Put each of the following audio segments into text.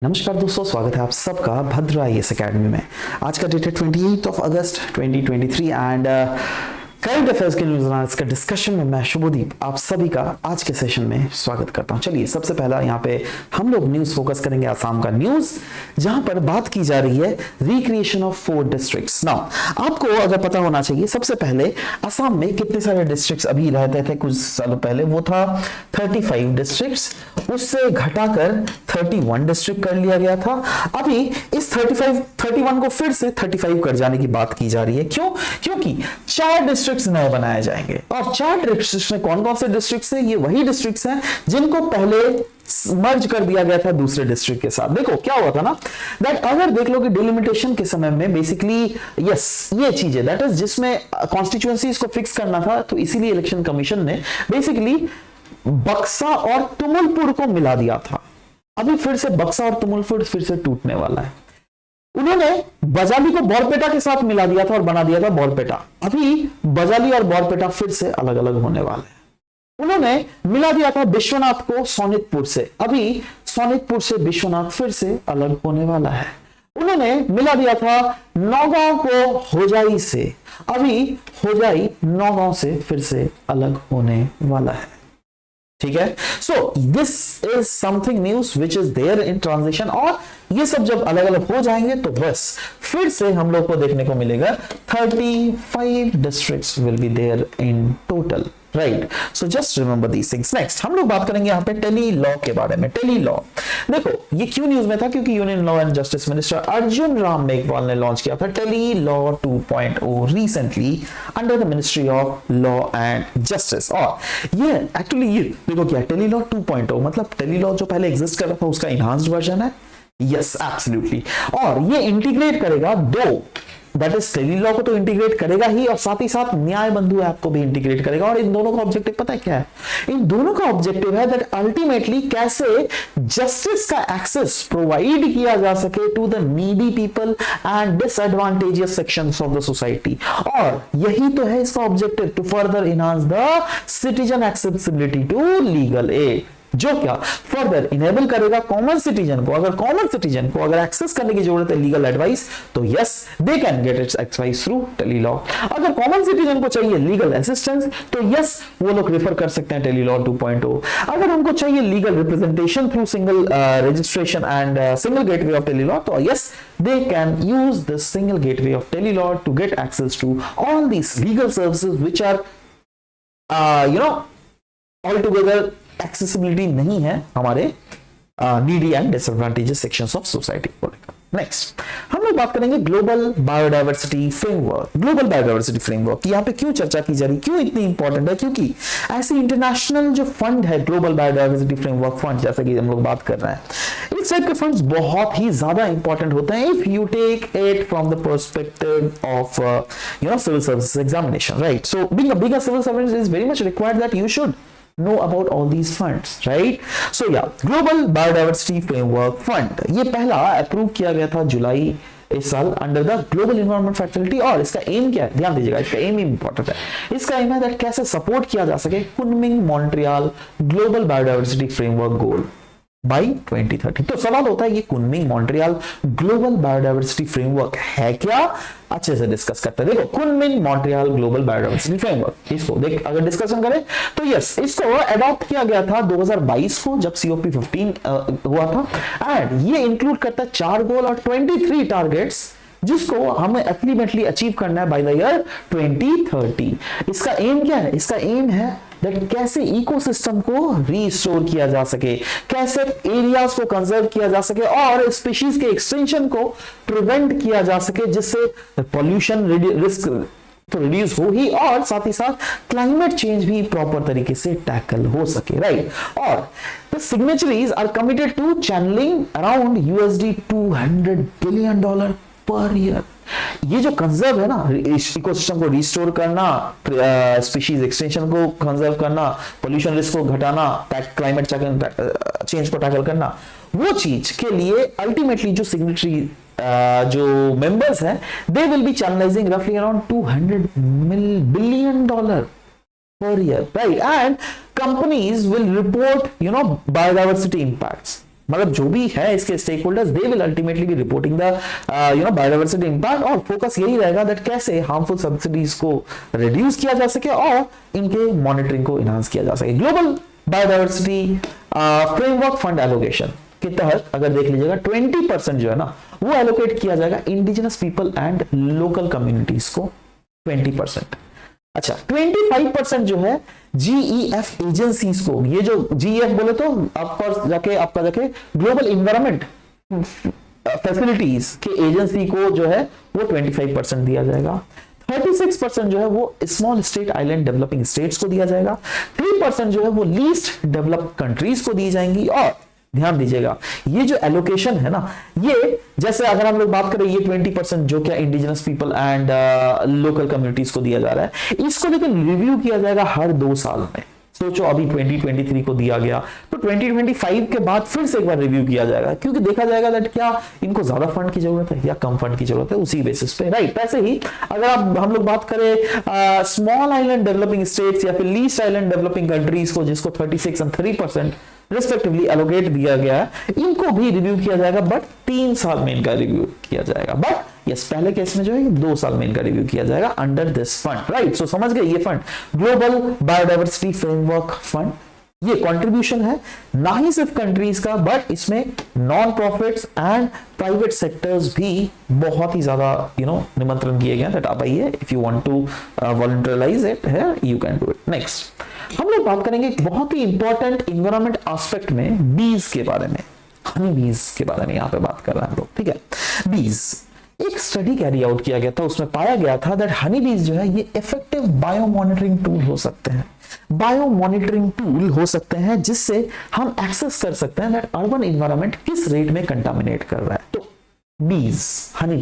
नमस्कार दोस्तों, स्वागत है आप सबका भद्र आईएएस एकेडमी में। आज का डेट है 28 अगस्त 2023 एंड करंट अफेयर्स के न्यूज एनालिसिस का डिस्कशन में मैं शुभदीप आप सभी का आज के सेशन में स्वागत करता हूं। चलिए सबसे पहला यहाँ पे हम लोग न्यूज फोकस करेंगे आसाम का न्यूज, जहां पर बात की जा रही है रिक्रिएशन ऑफ 4 डिस्ट्रिक्ट्स। नाउ आपको अगर पता होना चाहिए सबसे पहले आसाम में कितने सारे डिस्ट्रिक्ट्स अभी रहते थे कुछ सालों पहले, वो था 35 डिस्ट्रिक्ट्स, उससे घटाकर 31 डिस्ट्रिक्ट कर लिया गया था। अभी इस 31 को फिर से 35 कर जाने की बात की जा रही है। क्यों? क्योंकि 4 डिस्ट्रिक्ट्स नए बनाए जाएंगे और 4 डिस्ट्रिक्ट्स में कौन कौन से डिस्ट्रिक्ट्स हैं? ये वही डिस्ट्रिक्ट्स हैं जिनको पहले मर्ज कर दिया गया था दूसरे डिस्ट्रिक्ट के साथ। देखो क्या हुआ था ना, दैट अगर देख लो कि डिलिमिटेशन के समय में बेसिकली ये चीजें दैट इज जिसमें कॉन्स्टिट्यूएंसीज को फिक्स करना था, तो इसीलिए इलेक्शन कमीशन ने बेसिकली बक्सा और तुमुलपुर को मिला दिया था। अभी फिर से बक्सा और तुमुलपुर फिर से टूटने वाला है। उन्होंने बजाली को बॉरपेटा के साथ मिला दिया था और बना दिया था बॉरपेटा। अभी बजाली और बॉरपेटा फिर से अलग अलग होने वाले हैं। उन्होंने मिला दिया था विश्वनाथ को सोनितपुर से, अभी सोनितपुर से विश्वनाथ फिर से अलग होने वाला है। उन्होंने मिला दिया था नौगांव को होजाई से, अभी होजाई नौगांव से फिर से अलग होने वाला है। ठीक है, so this is something news which is there in transition, और ये सब जब अलग अलग हो जाएंगे तो बस फिर से हम लोग को देखने को मिलेगा 35 districts will be there in total, right? So just remember these things. Next हम लोग बात करेंगे यहाँ पे टेली लॉ के बारे में। टेली लॉ देखो ये क्यों न्यूज में था, क्योंकि union law and justice minister Arjun Ram Meghwal ने लॉन्च किया था tele law 2.0 recently under the ministry of law and justice. और ये एक्चुअली ये देखो क्या टेली लॉ 2.0 मतलब टेली लॉ जो पहले एग्जिस्ट कर रहा था उसका इनहांस्ड वर्जन है। यस एब्सोल्युटली, और ये इंटीग्रेट करेगा दो, दैट इज टेली लॉ को तो इंटीग्रेट करेगा ही, और साथ ही साथ न्याय बंधु ऐप को भी इंटीग्रेट करेगा। और इन दोनों का ऑब्जेक्टिव पता है क्या है? इन दोनों का ऑब्जेक्टिव है दैट अल्टीमेटली कैसे जस्टिस का एक्सेस प्रोवाइड किया जा सके to the needy people and disadvantageous sections of the society. और यही तो है इसका objective, to further enhance the citizen accessibility to legal aid, जो क्या फर्दर इनेबल करेगा कॉमन सिटीजन को। अगर कॉमन सिटीजन को अगर एक्सेस करने की जरूरत है लीगल एडवाइस, तो yes they can get its advice through tele law. अगर कॉमन सिटीजन को चाहिए लीगल असिस्टेंस, तो यस वो लोग रेफर कर सकते हैं टेली लॉ 2.0। अगर उनको चाहिए legal representation through single registration and single gateway of tele law, तो yes they can use the single gateway of Tele Law to get access to all these legal services which are altogether accessibility नहीं है हमारे needy and disadvantages sections of society को लेकर। Next हम लोग बात करेंगे global biodiversity framework. Global biodiversity framework यहाँ पे क्यों चर्चा की जा रही, क्यों इतनी इंपॉर्टेंट है? क्योंकि ऐसे इंटरनेशनल जो फंड है ग्लोबल बायोडायवर्सिटी फ्रेमवर्क फंड, जैसा कि हम लोग बात कर रहे हैं, इस टाइप के फंड्स बहुत ही ज्यादा इंपॉर्टेंट होते हैं if you take it from the perspective of civil services examination, right? So being a civil servant is very much required that you should know about all these funds, right? So yeah, Global Biodiversity Framework Fund ये पहला approve किया गया था जुलाई इस साल under the global environment facility. और इसका M क्या है? ध्यान दीजिएगा, इसका एम इंपॉर्टेंट है। इसका एम है दैट कैसे सपोर्ट किया जा सके Kunming Montreal global biodiversity framework goal by 2030। तो सवाल होता है ये Kunming Montreal global biodiversity framework है क्या? अच्छे से डिस्कस करते हैं। देखो Kunming Montreal global biodiversity framework, इसको देख अगर डिस्कशन करें तो यस इसको अडॉप्ट किया गया था 2022 को जब COP 15 हुआ था। एंड ये इंक्लूड करता है 4 गोल और 23 टारगेट्स जिसको हमें अल्टीमेटली अचीव करना है बाय द ईयर 2030। इसका एम क्या है? इसका एम है दैट कैसे इकोसिस्टम को रीस्टोर किया जा सके, कैसे एरियाज को कंजर्व किया जा सके और स्पीशीज के एक्सटेंशन को प्रिवेंट किया जा सके, जिससे पॉल्यूशन रिस्क तो रिड्यूस हो ही और साथ ही साथ क्लाइमेट चेंज भी प्रॉपर तरीके से टैकल हो सके, राइट? और the signatories are committed to channelling around $200 billion per year. ये जो कंजर्व है ना, इकोसिस्टम को रिस्टोर करना, स्पीशीज एक्सटेंशन को कंजर्व करना, पोल्यूशन रिस्क को घटाना, क्लाइमेट चेंज को टैकल करना, वो चीज के लिए अल्टीमेटली जो सिग्नेटरी जो मेंबर्स हैं दे विल बी चैनलाइजिंग रफली around $200 billion per year, right? And companies will report biodiversity impacts. मतलब जो भी है इसके stakeholders, they will ultimately be reporting the biodiversity impact, और फोकस यही रहेगा दैट कैसे हार्मफुल सब्सिडीज को रिड्यूस किया जा सके और इनके मॉनिटरिंग को इनहांस किया जा सके। Global biodiversity framework fund allocation के तहत अगर देख लीजिएगा 20% जो है ना वो एलोकेट किया जाएगा indigenous people and local communities को 20%। अच्छा 25% जो है जीईएफ एजेंसीज को, ये जो जीईएफ बोले तो आपका जाके ग्लोबल इन्वायरमेंट फैसिलिटीज के एजेंसी को जो है वो 25% दिया जाएगा। 36% जो है वो small state island developing states को दिया जाएगा। 3% जो है वो लीस्ट डेवलप्ड कंट्रीज को दी जाएंगी। और ध्यान दीजिएगा ये जो एलोकेशन है ना, ये जैसे अगर हम लोग बात करें ये 20% जो क्या indigenous people and local communities को दिया जा रहा है, इसको लेकिन रिव्यू किया जाएगा हर 2 साल में। सोचो अभी 2023 को दिया गया तो 2025 के बाद फिर से एक बार रिव्यू किया जाएगा, क्योंकि देखा जाएगा दैट क्या इनको ज्यादा फंड की जरूरत है या कम फंड की जरूरत है, उसी बेसिस पे, राइट। ऐसे ही अगर हम लोग बात करें स्मॉल आइलैंड डेवलपिंग स्टेट्स या फिर लीस्ट आइलैंड डेवलपिंग कंट्रीज को, जिसको 36 और 3% रिस्पेक्टिवली एलोकेट दिया गया है, इनको भी रिव्यू किया जाएगा, बट 3 साल में इनका रिव्यू किया जाएगा। बट यस पहले केस में जो है 2 साल में इनका रिव्यू किया जाएगा अंडर दिस फंड, राइट। सो समझ गए ये fund global biodiversity framework fund, ये कंट्रीब्यूशन है ना ही सिर्फ कंट्रीज का, बट इसमें non profits and private sectors भी बहुत ही ज्यादा निमंत्रण किए गए दैट आप आइए, if you want to volunteerise it here you can do it. Next हम लोग बात करेंगे एक बहुत ही इंपॉर्टेंट इन्वायरमेंट एस्पेक्ट में, बीज के बारे में, हनी बीज के बारे में यहाँ पे बात कर रहे हैं हम लोग, ठीक है। बीज एक स्टडी कैरी आउट किया गया था, उसमें पाया गया था दैट हनी बीज जो है ये इफेक्टिव बायो मॉनिटरिंग टूल हो सकते हैं, बायो मॉनिटरिंग टूल हो सकते हैं, जिससे हम एक्सेस कर सकते हैं दैट अर्बन इन्वायरमेंट किस रेट में कंटामिनेट कर रहा है। तो बीज, हनी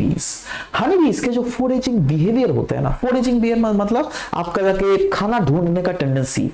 बीज के जो फोरेजिंग बिहेवियर होते हैं ना, फोरेजिंग बिहेवियर मतलब आपका जाके खाना ढूंढने का टेंडेंसी,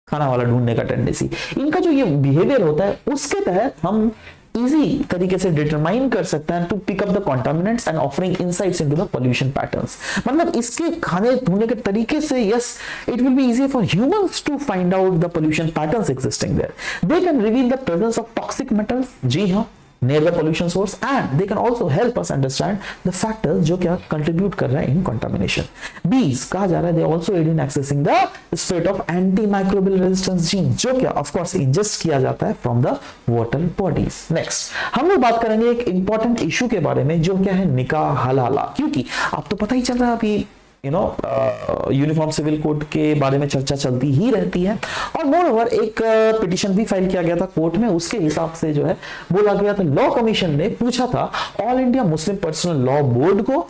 खाना वाला ढूंढने का टेंडेंसी, इनका जो ये बिहेवियर होता है उसके तहत हम इजी तरीके से डिटरमाइन कर सकते हैं to pick up the contaminants and offering insights into the pollution patterns. मतलब इसके खाने ढूंढने के तरीके से yes it will be easy for humans to find out the pollution patterns existing there. They can reveal the presence of toxic metals, जी हाँ, near the pollution source, and they can also help us understand the factors जो क्या contribute कर रहा है in contamination। Bees कहा जा रहा है they also aid in accessing the spread of antimicrobial resistance gene, जो क्या of course ingest किया जाता है from the water bodies। Next हम लोग बात करेंगे एक important issue के बारे में, जो क्या है निकाह हलाला, क्योंकि आप तो पता ही चल रहा है अभी यूनिफॉर्म सिविल कोड के बारे में चर्चा चलती ही रहती है, और मोरओवर एक पिटीशन भी फाइल किया गया था कोर्ट में। उसके हिसाब से जो है बोला गया था, लॉ कमीशन ने पूछा था all India Muslim personal law board को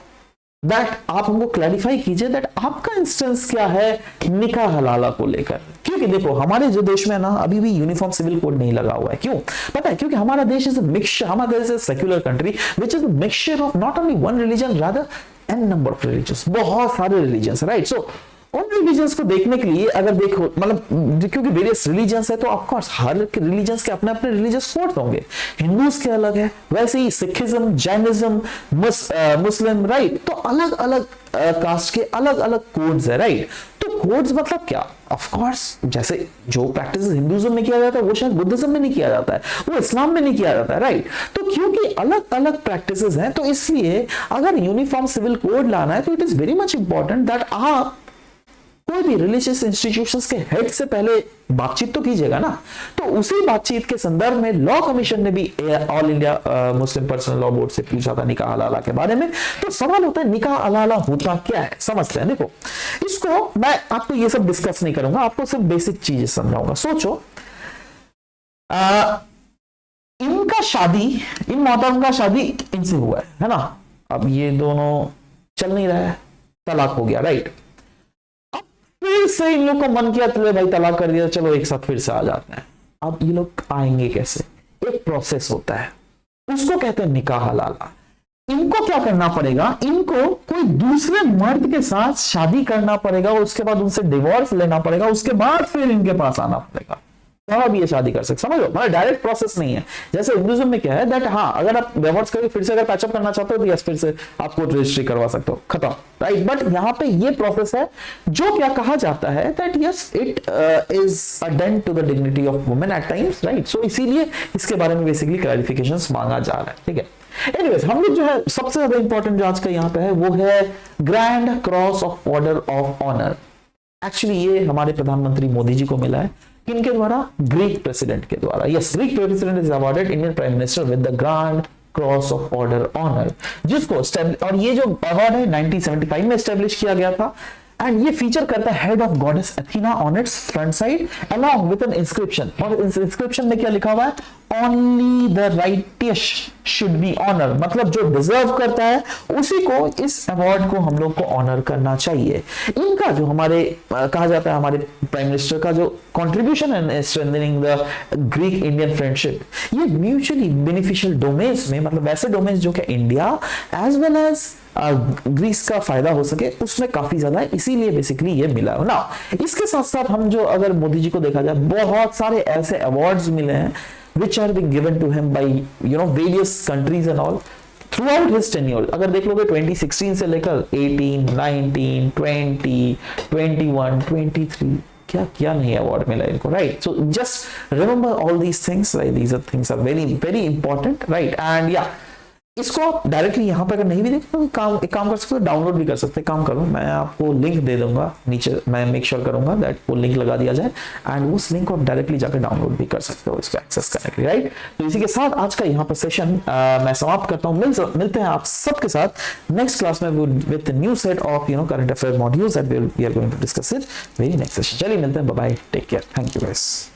दैट आप हमको क्लैरिफाई कीजिए दैट आपका इंस्टेंस क्या है निकाह हलाला को लेकर, क्योंकि देखो हमारे जो देश में ना अभी भी यूनिफॉर्म सिविल कोड नहीं लगा हुआ है। क्यों पता है? क्योंकि हमारा देश इज अ मिक्सचर, हमारा देश is secular country which is a mixture of not only one religion rather an number of religions, बहुत सारे रिलीजन्स, राइट। सो उन रिलीजन्स को देखने के लिए अगर देखो मतलब क्योंकि वेरियस रिलीजन्स है तो ऑफ कोर्स हर रिलीजन्स के अपने अपने रिलीजियस कोड्स होंगे, हिंदूज के अलग है, वैसे ही सिखिज्म, जैनिज्म, मुस्लिम, राइट। तो अलग अलग कास्ट के अलग अलग कोड्स है, राइट। तो कोड्स मतलब क्या? ऑफ कोर्स जैसे जो प्रैक्टिस हिंदुइज्म में किया जाता है वो शायद बुद्धिज्म में नहीं किया जाता है, वो इस्लाम में नहीं किया जाता है, राइट। तो क्योंकि अलग अलग प्रैक्टिसेस हैं तो इसलिए अगर यूनिफॉर्म सिविल कोड लाना है तो it is very much important that आप कोई भी रिलीजियस इंस्टीट्यूशंस के हेड से पहले बातचीत तो कीजिएगा ना। तो उसी बातचीत के संदर्भ में लॉ कमीशन ने भी all India Muslim personal law board से पूछा था निकाह हलाला के बारे में। तो सवाल होता है निकाह हलाला होता क्या है, समझते हैं। देखो इसको मैं आपको ये सब डिस्कस नहीं करूंगा, आपको सिर्फ बेसिक चीजें समझाऊंगा। सोचो इनका शादी, इन मोहतरम का शादी इनसे हुआ है ना, अब ये दोनों चल नहीं रहा है, तलाक हो गया, राइट। फिर से इन लोग को मन किया चलो भाई तलाक कर दिया, चलो एक साथ फिर से आ जाते हैं। अब ये लोग आएंगे कैसे? एक प्रोसेस होता है, उसको कहते हैं निकाह हलाला। इनको क्या करना पड़ेगा? इनको कोई दूसरे मर्द के साथ शादी करना पड़ेगा, उसके बाद उनसे डिवोर्स लेना पड़ेगा, उसके बाद फिर इनके पास आना पड़ेगा। कहाँ भी ये शादी कर सकते, समझ लो, मतलब डायरेक्ट प्रोसेस नहीं है। जैसे हिंदुइज्म में क्या है दैट हाँ अगर आप डिवोर्स करके फिर से अगर पैचअप करना चाहते हो तो यस फिर से आप कोर्ट रजिस्ट्री करवा सकते हो, खत्म, राइट। बट यहाँ पे ये प्रोसेस है जो क्या कहा जाता है that yes it is a dent to the dignity of women at times, right. So इसीलिए इसके बारे में बेसिकली क्लैरिफिकेशंस मांगा जा रहा है, ठीक है। एनीवेज हम लोग जो है सबसे ज्यादा इंपॉर्टेंट जो आज का यहाँ पे है वो है grand cross of order of honour. Actually ये हमारे प्रधानमंत्री मोदी जी को मिला है, किनके द्वारा? ग्रीक प्रेसिडेंट के द्वारा। Yes, Greek president is awarded Indian prime minister with the grand cross of order honour, जिसको और ये जो अवार्ड है 1975 में एस्टेब्लिश किया गया था। एंड ये फीचर करता है head of goddess Athena on its front side along with an inscription, और इस इंस्क्रिप्शन में क्या लिखा हुआ है? Only the righteous should be honour, मतलब जो डिजर्व करता है उसी को इस अवार्ड को हम लोग को ऑनर करना चाहिए। इनका जो हमारे कहा जाता है हमारे प्राइम मिनिस्टर का जो कंट्रीब्यूशन है strengthening the Greek Indian friendship, ये म्यूचुअली बेनिफिशियल डोमेन्स में, मतलब ऐसे डोमेन्स जो कि India as well as Greece का फायदा हो सके उसमें काफी ज्यादा है, इसीलिए बेसिकली ये मिला है ना। इसके साथ साथ हम जो अगर मोदी जी को देखा जाए बहुत सारे ऐसे अवार्ड्स मिले हैं which are being given to him by various countries and all throughout his tenure। अगर देख लोगे 2016 से लेकर 18, 19, 20, 21, 23 क्या नहीं अवार्ड मिला इनको, right. So just remember all these things, right, these things are very very important, right. And या इसको आप डायरेक्टली यहाँ पे अगर नहीं भी देखें तो एक काम कर सकते हो, डाउनलोड भी कर सकते हैं। काम करो, मैं आपको लिंक दे दूंगा नीचे, मैं मेक श्योर करूंगा दैट वो लिंक लगा दिया जाए एंड उस लिंक को आप डायरेक्टली जाकर डाउनलोड भी कर सकते हो इसको एक्सेस करने के लिए, राइट। तो इसी के साथ आज का यहाँ पर सेशन मैं समाप्त करता हूँ। मिलते हैं आप सबके साथ नेक्स्ट क्लास में with new set of current affair modules that we are going to discuss it very next session. चलिए मिलते हैं, bye bye, take care, thank you guys.